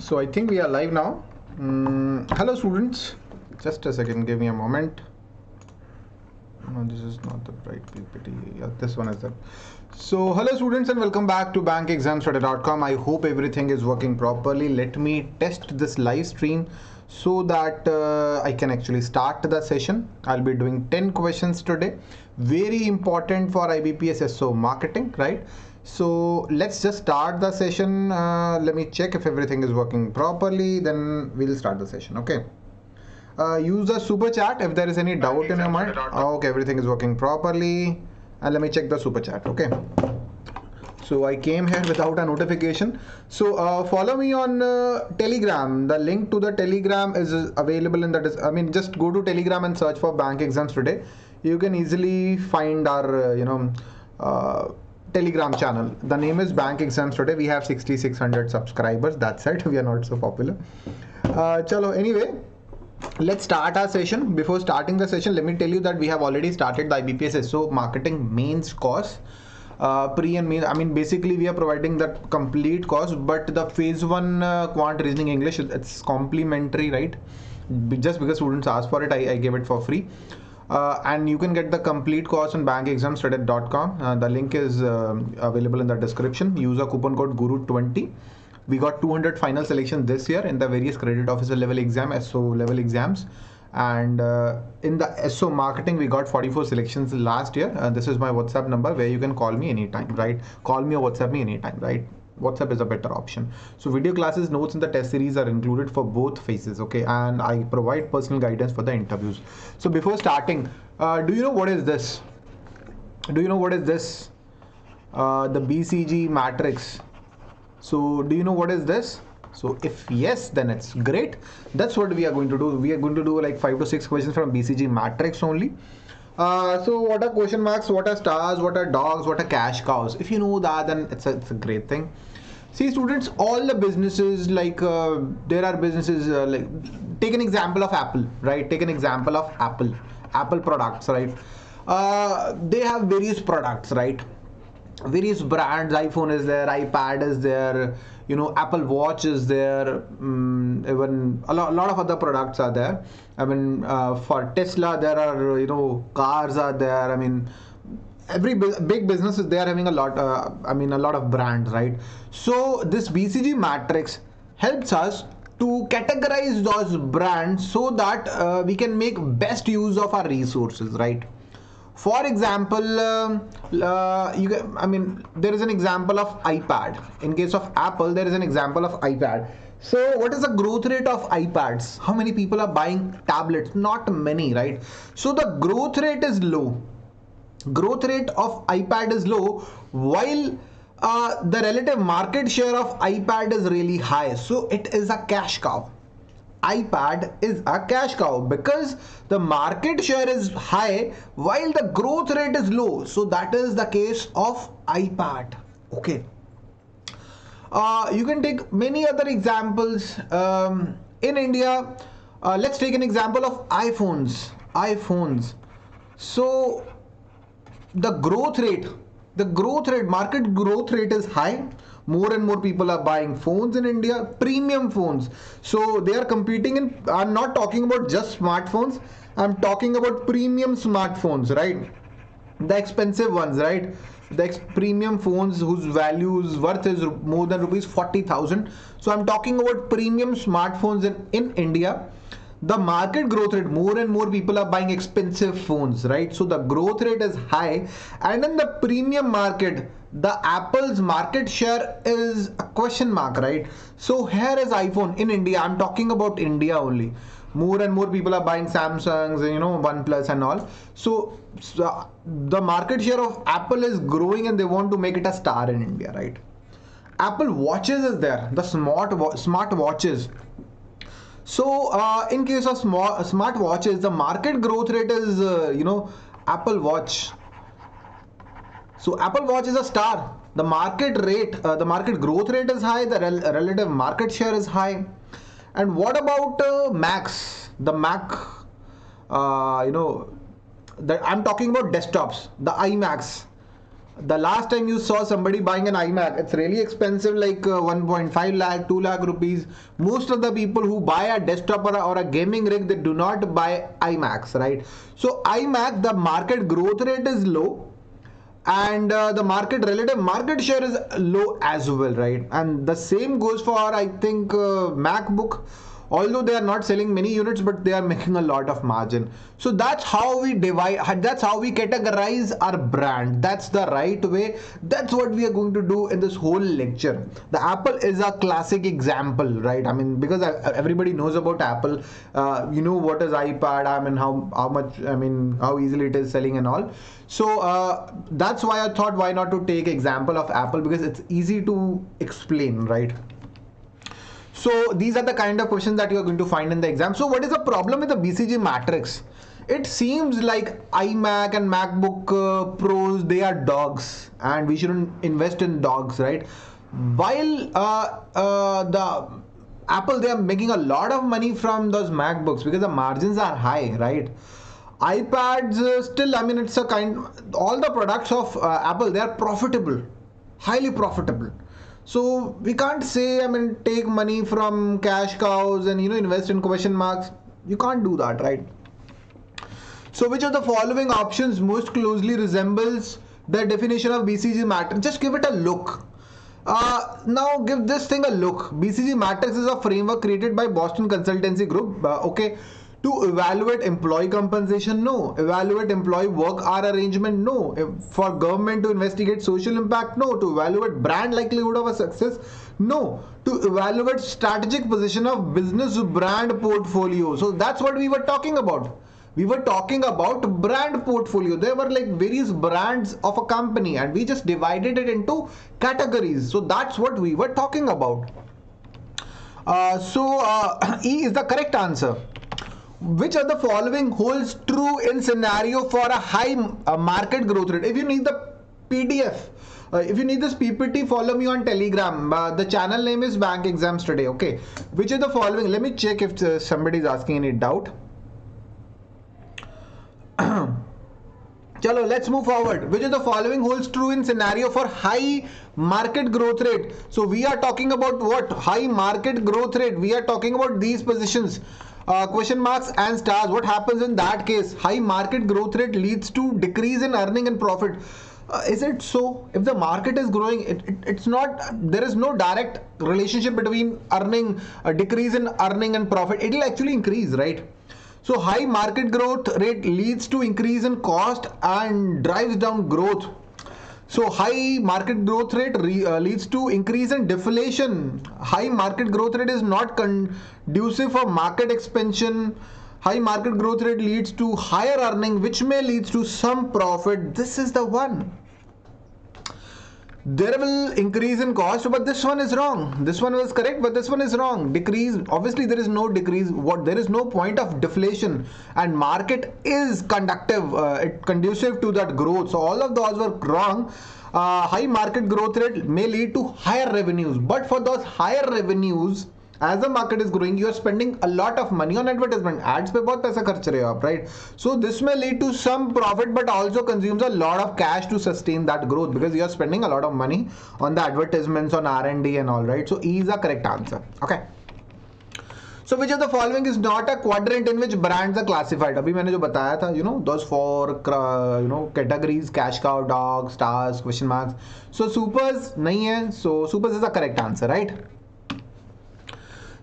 So I think we are live now. Hello students, just a second, give me a moment. No, this is not the right PPT. Yeah, this one is that. So hello students and welcome back to BankExamsToday.com. I hope everything is working properly. Let me test this live stream so that I can actually start the session. I'll be doing 10 questions today. Very important for IBPS SO marketing, right? So let's just start the session. Let me check if everything is working properly, then we'll start the session. Okay. Use the super chat if there is any doubt in your mind. Okay, everything is working properly. And let me check the super chat. Okay. So I came here without a notification. So follow me on Telegram. The link to the Telegram is available in the just go to Telegram and search for Bank Exams Today. You can easily find our Telegram channel. The name is Bank Exams Today. We have 6,600 subscribers. That's it. We are not so popular. Chalo, anyway, let's start our session. Before starting the session, let me tell you that we have already started the IBPS SO marketing mains course. Pre and main, basically we are providing that complete course, but the phase 1 quant reasoning English, it's complimentary, right? Just because students asked for it, I gave it for free. And you can get the complete course on BankExamsToday.com. The link is available in the description. Use a coupon code GURU20. We got 200 final selections this year in the various credit officer level exam, SO level exams. And in the SO marketing, we got 44 selections last year. This is my WhatsApp number where you can call me anytime, right? Call me or WhatsApp me anytime, right? WhatsApp is a better option. So video classes, notes and the test series are included for both phases, okay? And I provide personal guidance for the interviews. So before starting, do you know what is this? Do you know what is this? The BCG matrix. So do you know what is this? So if yes, then it's great. That's what we are going to do. We are going to do like 5 to 6 questions from BCG matrix only. So what are question marks, what are stars, what are dogs, what are cash cows? If you know that, then it's a great thing. See students, all the businesses, like there are businesses like take an example of Apple, right? Take an example of Apple products, right? They have various products, right? Various brands. iPhone is there, iPad is there, Apple Watch is there, even a lot of other products are there. For Tesla there are cars are there. Every big business is they are having a lot a lot of brands, right? So this BCG matrix helps us to categorize those brands so that we can make best use of our resources, right? For example, there is an example of iPad. In case of Apple, there is an example of iPad. So what is the growth rate of iPads? How many people are buying tablets? Not many, right? So the growth rate is low. Growth rate of iPad is low, while the relative market share of iPad is really high. So it is a cash cow. iPad is a cash cow because the market share is high while the growth rate is low. So that is the case of iPad. Okay. You can take many other examples. In India, let's take an example of iPhones. So the market growth rate is high. More and more people are buying phones in India, premium phones. So they are competing in, I'm not talking about just smartphones, I'm talking about premium smartphones, right? The expensive ones, right? The premium phones whose worth is more than rupees 40,000. So I'm talking about premium smartphones in India. The market growth rate, more and more people are buying expensive phones, right? So the growth rate is high, and in the premium market, the Apple's market share is a question mark, right? So here is iPhone in India. I'm talking about India only. More and more people are buying Samsungs and OnePlus and all. So the market share of Apple is growing, and they want to make it a star in India, right? Apple Watches is there, the smart watches. So in case of smart watches, the market growth rate is Apple Watch. So Apple Watch is a star. The market growth rate is high. The relative market share is high. And what about Macs? The Mac, I'm talking about desktops. The iMacs. The last time you saw somebody buying an iMac, it's really expensive, like 1.5 lakh, 2 lakh rupees. Most of the people who buy a desktop or a gaming rig, they do not buy iMacs, right? So iMac, the market growth rate is low, and the relative market share is low as well, right? And the same goes for, I think, MacBook. Although they are not selling many units, but they are making a lot of margin. So that's how we divide, that's how we categorize our brand. That's the right way. That's what we are going to do in this whole lecture. The Apple is a classic example, right? I mean, because everybody knows about Apple. You know what is iPad, I mean, how much, I mean, how easily it is selling and all. So that's why I thought, why not to take example of Apple, because it's easy to explain, right? So these are the kind of questions that you are going to find in the exam. So what is the problem with the BCG matrix? It seems like iMac and MacBook Pros, they are dogs, and we shouldn't invest in dogs, right? While the Apple, they are making a lot of money from those MacBooks because the margins are high, right? iPads, still, I mean, it's a kind, all the products of Apple, they are profitable, highly profitable. So we can't say, I mean, take money from cash cows and, you know, invest in question marks. You can't do that, right? So which of the following options most closely resembles the definition of BCG matrix? Just give it a look. Now give this thing a look. BCG matrix is a framework created by Boston Consultancy Group. Okay. To evaluate employee compensation, no. Evaluate employee work hour arrangement, no. For government to investigate social impact, no. To evaluate brand likelihood of a success, no. To evaluate strategic position of business brand portfolio. So that's what we were talking about. We were talking about brand portfolio. There were like various brands of a company, and we just divided it into categories. So that's what we were talking about. E is the correct answer. Which of the following holds true in scenario for a high market growth rate? If you need the PDF, if you need this PPT, follow me on Telegram. The channel name is BankExamsToday. Okay. Which of the following? Let me check if somebody is asking any doubt. Chalo, let's move forward. Which of the following holds true in scenario for high market growth rate? So we are talking about what? High market growth rate. We are talking about these positions. Question marks and stars. What happens in that case? High market growth rate leads to decrease in earning and profit. Is it so? If the market is growing, it's not, there is no direct relationship between earning, decrease in earning and profit. It will actually increase, right? So high market growth rate leads to increase in cost and drives down growth. So high market growth rate leads to increase in deflation. High market growth rate is not conducive for market expansion. High market growth rate leads to higher earning, which may lead to some profit. This is the one. There will increase in cost, but this one is wrong. This one was correct, but this one is wrong. Decrease, obviously there is no decrease. There is no point of deflation, and market is conducive to that growth. So all of those were wrong. High market growth rate may lead to higher revenues, but for those higher revenues, as the market is growing, you are spending a lot of money on advertisement. Ads पे बहुत पैसा खर्च रहे हो आप, right? So this may lead to some profit, but also consumes a lot of cash to sustain that growth, because you are spending a lot of money on the advertisements, on R&D and all, right? So E is the correct answer. Okay. So which of the following is not a quadrant in which brands are classified? अभी मैंने जो बताया था, you know, those four, categories: cash cow, dog, stars, question marks. So supers नहीं है. So supers is the correct answer, right?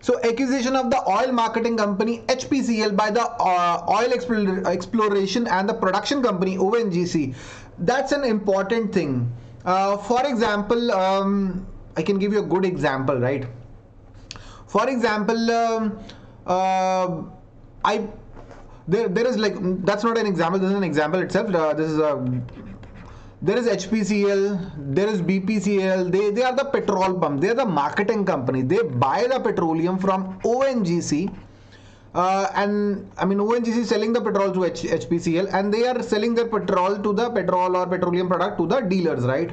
So acquisition of the oil marketing company HPCL by the oil exploration and the production company ONGC. That's an important thing. For example, I can give you a good example, right? For example, there is like, that's not an example, this is an example itself. There is HPCL, there is BPCL, they are the petrol pump, they are the marketing company. They buy the petroleum from ONGC, and I mean ONGC is selling the petrol to HPCL, and they are selling their petrol to the petrol or petroleum product to the dealers, right?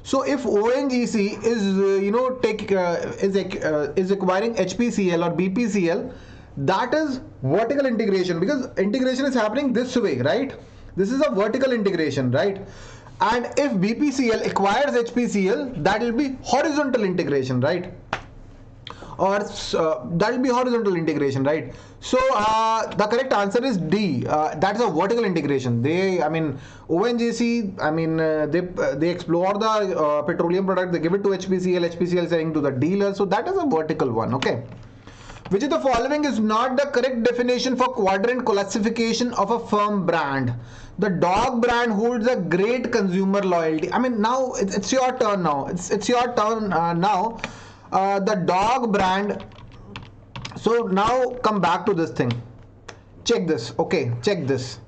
So if ONGC is is acquiring HPCL or BPCL, that is vertical integration, because integration is happening this way, right? This is a vertical integration, right? And if BPCL acquires HPCL, that will be horizontal integration, right? Or that will be horizontal integration, right? So the correct answer is D. That's a vertical integration. ONGC, they explore the petroleum product, they give it to HPCL, HPCL selling to the dealer. So that is a vertical one, okay? Which of the following is not the correct definition for quadrant classification of a firm brand? The dog brand holds a great consumer loyalty. Now it's your turn now. It's your turn now. The dog brand. So now come back to this thing. Check this. Okay, check this.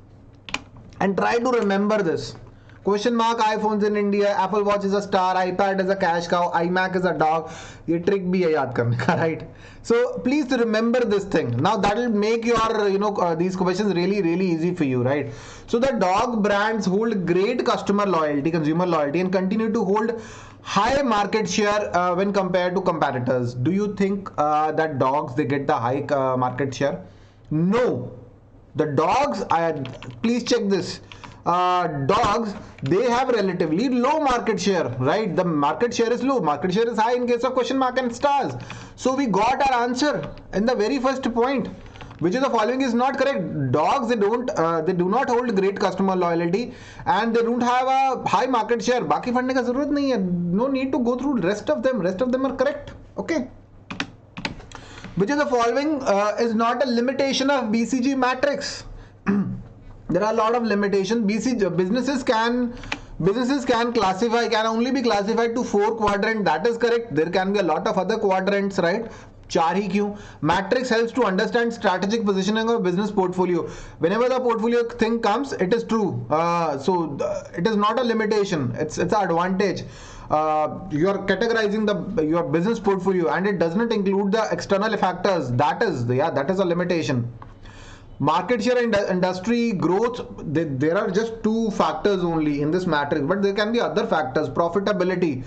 And try to remember this. Question mark iPhones in India, Apple Watch is a star, iPad is a cash cow, iMac is a dog. ये trick भी है याद करने का, right? So please remember this thing. Now that will make your these questions really easy for you, right? So the dog brands hold great customer loyalty, consumer loyalty, and continue to hold high market share when compared to competitors. Do you think that dogs they get the high market share? No. The dogs, please check this. Dogs, they have relatively low market share, right? The market share is low, market share is high in case of question mark and stars. So we got our answer in the very first point. Which of the following is not correct? Dogs, they do not hold great customer loyalty and they don't have a high market share. बाकी पढ़ने का जरूरत नहीं है. No need to go through rest of them. Rest of them are correct. Okay. Which of the following is not a limitation of BCG matrix? There are a lot of limitations. Businesses can only be classified to 4 quadrants. That is correct. There can be a lot of other quadrants, right? 4 ही क्यों? Matrix helps to understand strategic positioning of business portfolio. Whenever the portfolio thing comes, it is true. It is not a limitation. It's an advantage. You are categorizing your business portfolio, and it does not include the external factors. That is a limitation. Market share and industry growth, there are just 2 factors only in this matrix, but there can be other factors. Profitability.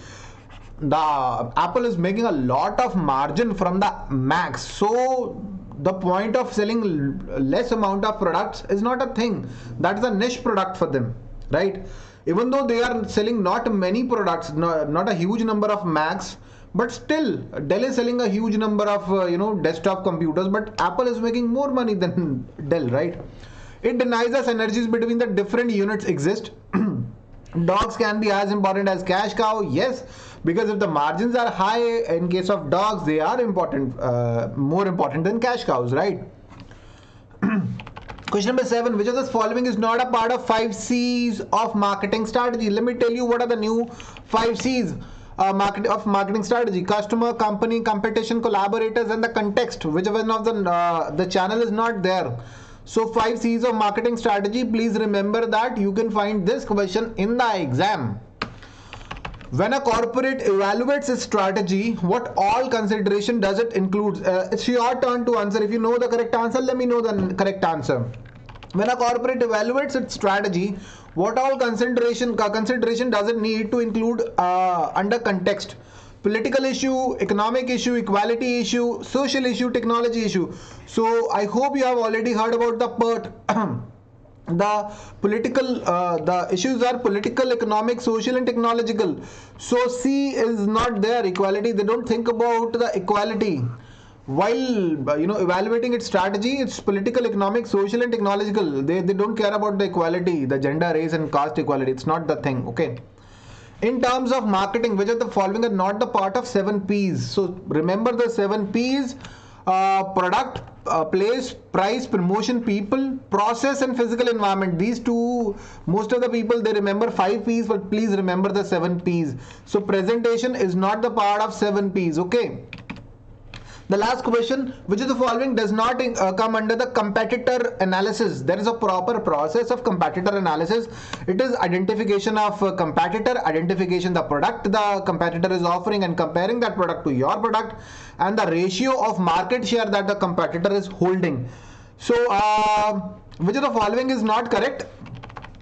The Apple is making a lot of margin from the Macs, so the point of selling less amount of products is not a thing. That is a niche product for them, right? Even though they are selling not many products, not a huge number of Macs, but still Dell is selling a huge number of desktop computers, but Apple is making more money than Dell, right? It denies the synergies between the different units exist. Dogs can be as important as cash cow, yes, because if the margins are high in case of dogs, they are important, more important than cash cows, right? Question number 7, which of the following is not a part of 5 C's of marketing strategy? Let me tell you what are the new 5 C's of marketing strategy: customer, company, competition, collaborators, and the context. Which one of the channel is not there? So 5 C's of marketing strategy. Please remember that you can find this question in the exam. When a corporate evaluates its strategy, what all consideration does it include? It's your turn to answer. If you know the correct answer, let me know the correct answer. When a corporate evaluates its strategy, what all consideration does it need to include under context? Political issue, economic issue, equality issue, social issue, technology issue. So I hope you have already heard about the PERT. The issues are political, economic, social, and technological. So C is not there. Equality, they don't think about the equality while evaluating its strategy. It's political, economic, social, and technological. They don't care about the equality, the gender, race, and caste equality. It's not the thing. Okay. In terms of marketing, which of the following are not the part of 7 P's? So remember the 7 P's: product, place, price, promotion, people, process, and physical environment. These 2, most of the people they remember 5 P's, but please remember the 7 P's. So presentation is not the part of 7 P's. Okay. The last question, which of the following does not come under the competitor analysis? There is a proper process of competitor analysis. It is identification of competitor, identification the product the competitor is offering and comparing that product to your product, and the ratio of market share that the competitor is holding. So which of the following is not correct?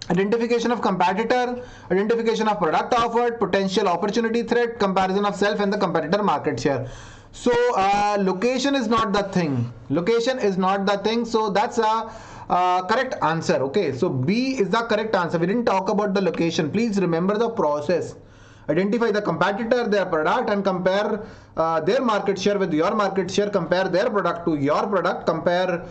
Identification of competitor, identification of product offered, potential opportunity threat, comparison of self and the competitor market share. So location is not the thing. Location is not the thing. So that's correct answer. Okay, so B is the correct answer. We didn't talk about the location. Please remember the process. Identify the competitor, their product, and compare their market share with your market share. Compare their product to your product. Compare,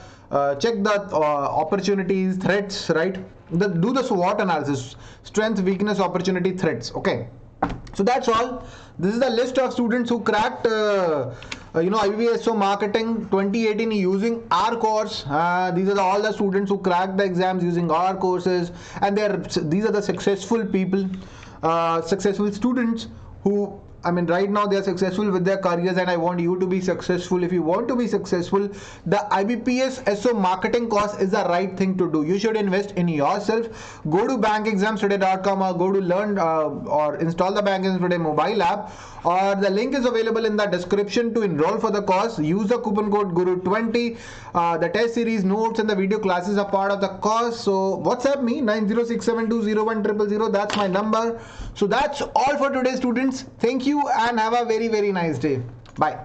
check the opportunities, threats, right? Do the SWOT analysis: strength, weakness, opportunity, threats. Okay. So that's all. This is the list of students who cracked IBPS marketing 2018 using our course. These are all the students who cracked the exams using our courses, and these are the successful people, successful students who, I mean, right now they are successful with their careers, and I want you to be successful. If you want to be successful, the IBPS SO marketing course is the right thing to do. You should invest in yourself. Go to BankExamsToday.com or go to learn or install the BankExamsToday mobile app, or the link is available in the description to enroll for the course. Use the coupon code GURU20. The test series, notes, and the video classes are part of the course. So WhatsApp me 9067201000. That's my number. So that's all for today, students. Thank you and have a very, very nice day. Bye.